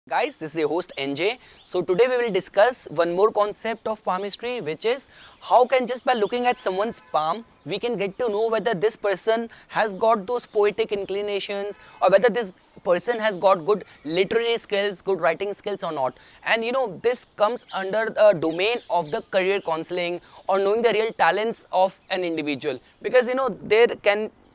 Guys, this is your host NJ. So today we will discuss one more concept of palmistry, which is how can just by looking at someone's palm, we can get to know whether this person has got those poetic inclinations or whether this person has got good literary skills, good writing skills or not. And this comes under the domain of the career counseling or knowing the real talents of an individual. Because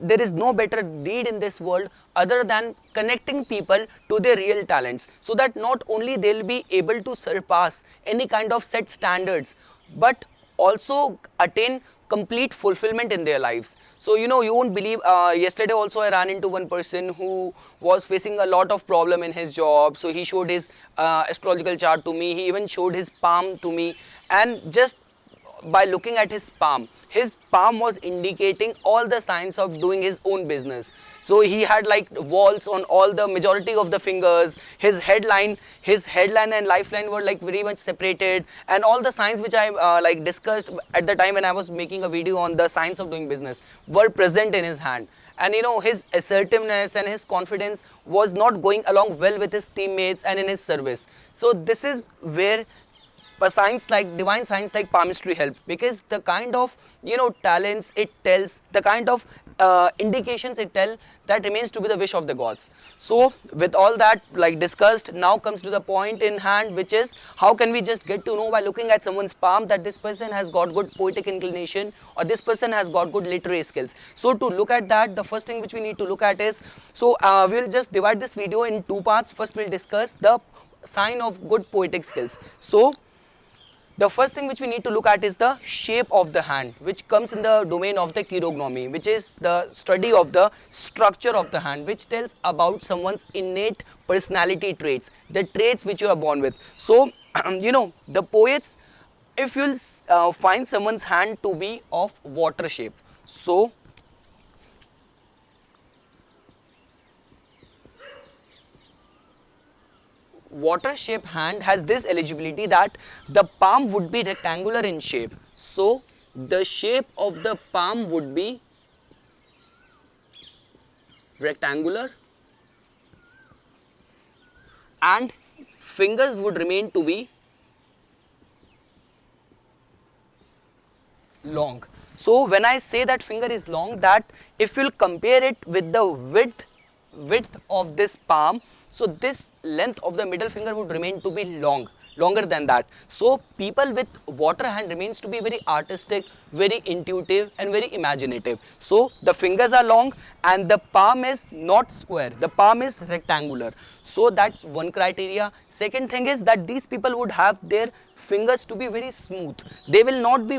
there is no better deed in this world other than connecting people to their real talents, so that not only they'll be able to surpass any kind of set standards but also attain complete fulfillment in their lives. So you won't believe, yesterday also I ran into one person who was facing a lot of problem in his job. So he showed his astrological chart to me, he even showed his palm to me, and just by looking at his palm was indicating all the signs of doing his own business. So he had like walls on all the majority of the fingers. His headline and lifeline were like very much separated, and all the signs which I like discussed at the time when I was making a video on the signs of doing business were present in his hand. And his assertiveness and his confidence was not going along well with his teammates and in his service. So this is where divine science like palmistry help, because the kind of talents it tells, the kind of indications it tells, that remains to be the wish of the gods. So with all that like discussed, now comes to the point in hand, which is how can we just get to know by looking at someone's palm that this person has got good poetic inclination or this person has got good literary skills. So to look at that, the first thing which we need to look at is, we'll just divide this video in two parts. First we'll discuss the sign of good poetic skills. So the first thing which we need to look at is the shape of the hand, which comes in the domain of the chirognomy, which is the study of the structure of the hand, which tells about someone's innate personality traits, the traits which you are born with. So, the poets, if you'll find someone's hand to be of water shape, so water shape hand has this eligibility that the palm would be rectangular in shape. So the shape of the palm would be rectangular and fingers would remain to be long. So when I say that finger is long, that if you'll compare it with the width of this palm, so this length of the middle finger would remain to be longer than that. So people with water hand remains to be very artistic, very intuitive and very imaginative. So the fingers are long and the palm is not square, the palm is rectangular. So that's one criteria. Second thing is that these people would have their fingers to be very smooth. There will not be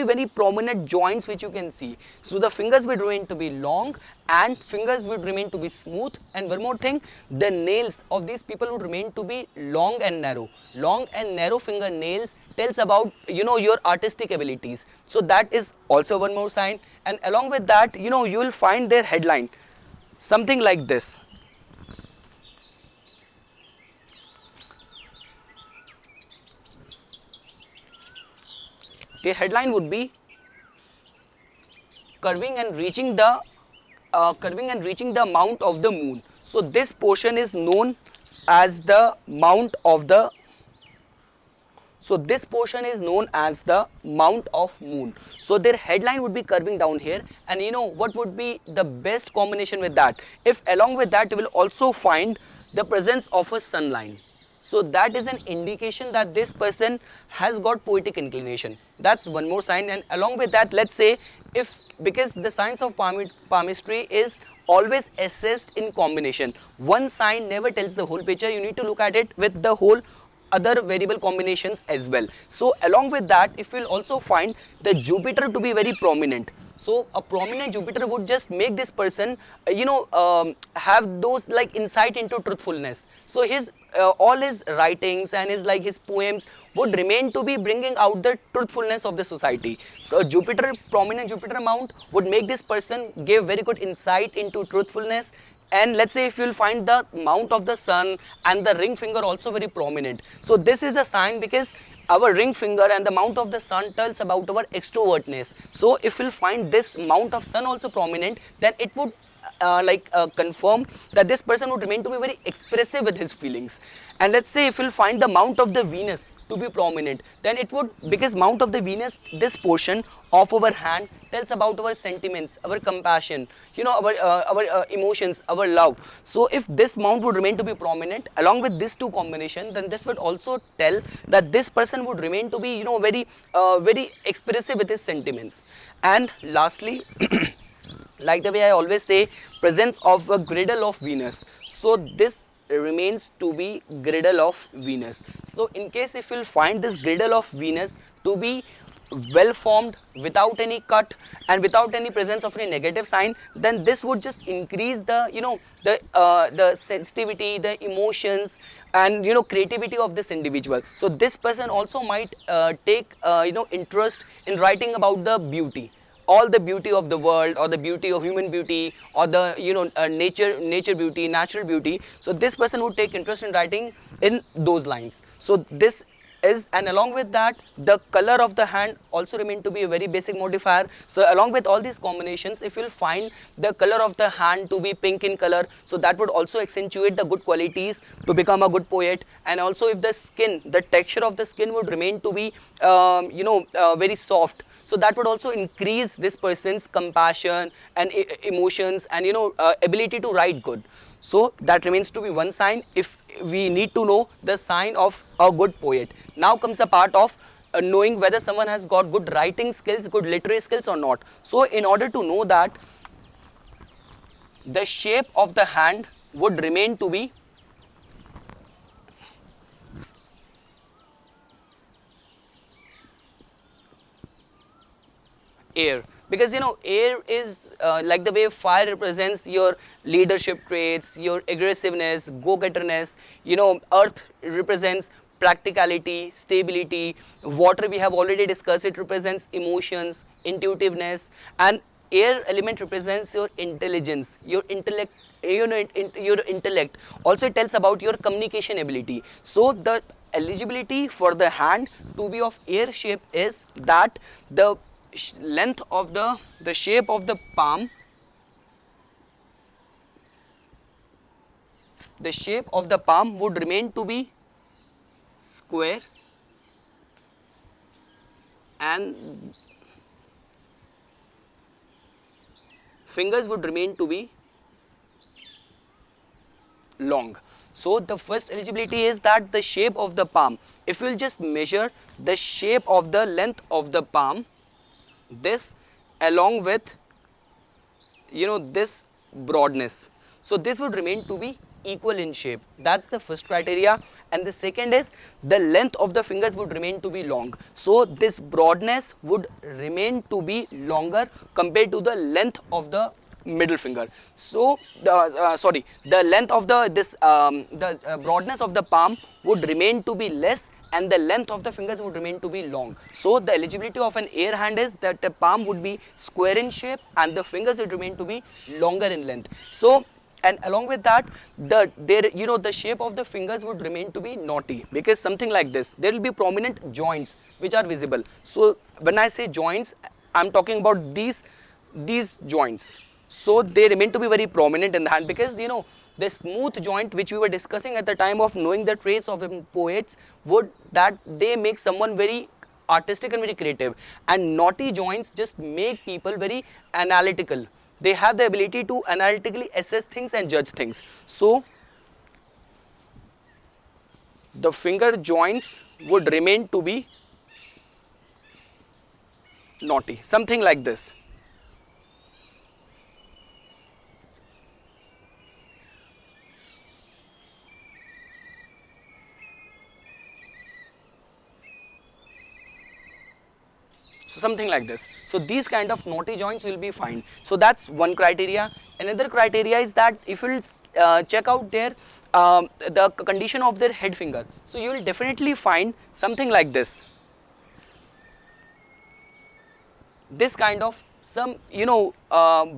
very prominent joints which you can see. So the fingers will remain to be long and fingers would remain to be smooth. And one more thing, the nails of these people would remain to be long and narrow. Long and narrow finger nails tells about your artistic abilities. So that is also one more sign. And along with that, you will find their headline something like this. The headline would be curving and reaching the mount of the moon. So this portion is known as the mount of the. So this portion is known as the mount of moon. So their headline would be curving down here, and what would be the best combination with that? If along with that you will also find the presence of a sun line. So that is an indication that this person has got poetic inclination. That's one more sign. And along with that, let's say because the science of palmistry is always assessed in combination. One sign never tells the whole picture. You need to look at it with the whole other variable combinations as well. So along with that, if you'll also find the Jupiter to be very prominent. So a prominent Jupiter would just make this person, have those like insight into truthfulness. So his all his writings and his poems would remain to be bringing out the truthfulness of the society. So a prominent Jupiter mount would make this person give very good insight into truthfulness. And let's say if you'll find the mount of the sun and the ring finger also very prominent. So this is a sign because our ring finger and the mount of the sun tells about our extrovertness. So if we'll find this mount of sun also prominent, then it would confirm that this person would remain to be very expressive with his feelings. And let's say if we'll find the mount of the Venus to be prominent, then it would, because mount of the Venus, this portion of our hand tells about our sentiments, our compassion, our emotions, our love. So if this mount would remain to be prominent along with these two combination, then this would also tell that this person would remain to be very expressive with his sentiments. And lastly, like the way I always say, presence of a griddle of Venus. So this remains to be griddle of Venus. So in case if you'll find this griddle of Venus to be well formed, without any cut and without any presence of any negative sign, then this would just increase the the sensitivity, the emotions, and creativity of this individual. So this person also might take interest in writing about the beauty, all the beauty of the world, or the beauty of human beauty, or the nature beauty, natural beauty. So this person would take interest in writing in those lines. So this is, and along with that, the color of the hand also remain to be a very basic modifier. So along with all these combinations, if you'll find the color of the hand to be pink in color, so that would also accentuate the good qualities to become a good poet. And also if the skin, the texture of the skin would remain to be very soft, so that would also increase this person's compassion and emotions and ability to write good. So that remains to be one sign if we need to know the sign of a good poet. Now comes the part of knowing whether someone has got good writing skills, good literary skills or not. So in order to know that, the shape of the hand would remain to be air, because air is like the way fire represents your leadership traits, your aggressiveness, go-getterness. Earth represents practicality, stability. Water, we have already discussed, it represents emotions, intuitiveness. And air element represents your intelligence, your intellect, your intellect. Also it tells about your communication ability. So the eligibility for the hand to be of air shape is that the length of the shape of the palm, the shape of the palm would remain to be square, and fingers would remain to be long. So the first eligibility is that the shape of the palm, if we will just measure the shape of the length of the palm, this along with this broadness, so this would remain to be equal in shape. That's the first criteria. And the second is the length of the fingers would remain to be long, so this broadness would remain to be longer compared to the length of the middle finger. So the length of the broadness of the palm would remain to be less, and the length of the fingers would remain to be long. So the eligibility of an air hand is that the palm would be square in shape and the fingers would remain to be longer in length. So, and along with that, the shape of the fingers would remain to be knotty, because something like this, there will be prominent joints which are visible. So when I say joints, I'm talking about these joints. So they remain to be very prominent in the hand, because the smooth joint which we were discussing at the time of knowing the traits of poets, would that they make someone very artistic and very creative, and knotty joints just make people very analytical. They have the ability to analytically assess things and judge things. So the finger joints would remain to be knotty, something like this. So something like this. So these kind of knotty joints will be fine. So that's one criteria. Another criteria is that if you will check out their the condition of their head finger, so you will definitely find something like this. This kind of some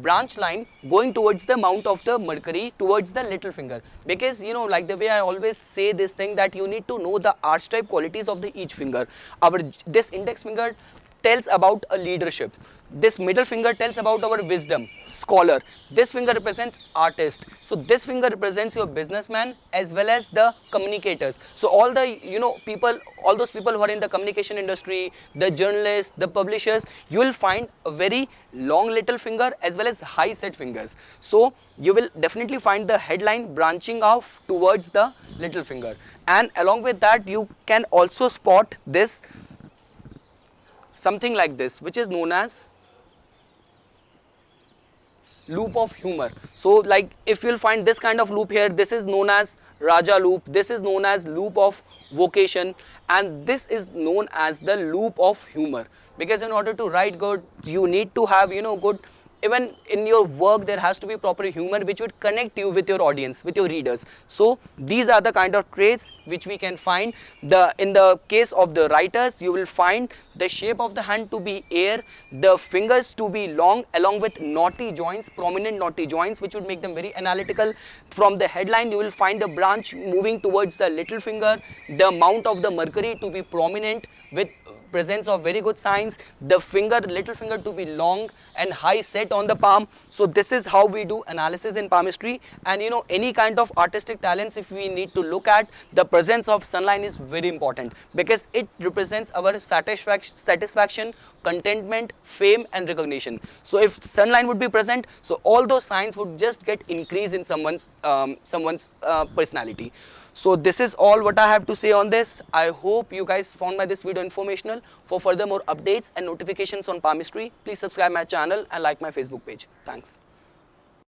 branch line going towards the mount of the Mercury towards the little finger, because like the way I always say this thing, that you need to know the archetype qualities of the each finger. This index finger tells about a leadership. This middle finger tells about our wisdom, scholar. This finger represents artist. So this finger represents your businessman as well as the communicators. So all the people, all those people who are in the communication industry, the journalists, the publishers, you will find a very long little finger as well as high set fingers. So you will definitely find the headline branching off towards the little finger. And along with that, you can also spot this something like this, which is known as loop of humor. So like if you'll find this kind of loop here, this is known as Raja loop, this is known as loop of vocation, and this is known as the loop of humor. Because in order to write good, you need to have good, even in your work there has to be proper humor which would connect you with your audience, with your readers. So these are the kind of traits which we can find. In the case of the writers, you will find the shape of the hand to be air, the fingers to be long along with knotty joints, prominent knotty joints, which would make them very analytical. From the headline, you will find the branch moving towards the little finger, the mount of the Mercury to be prominent with presence of very good signs, the finger, little finger to be long and high set on the palm. So this is how we do analysis in palmistry. And any kind of artistic talents, if we need to look at, the presence of sunline is very important because it represents our satisfaction, contentment, fame and recognition. So if sunline would be present, so all those signs would just get increase in someone's personality. So this is all what I have to say on this. I hope you guys found this video informational. For further more updates and notifications on palmistry, please subscribe my channel and like my Facebook page. Thanks.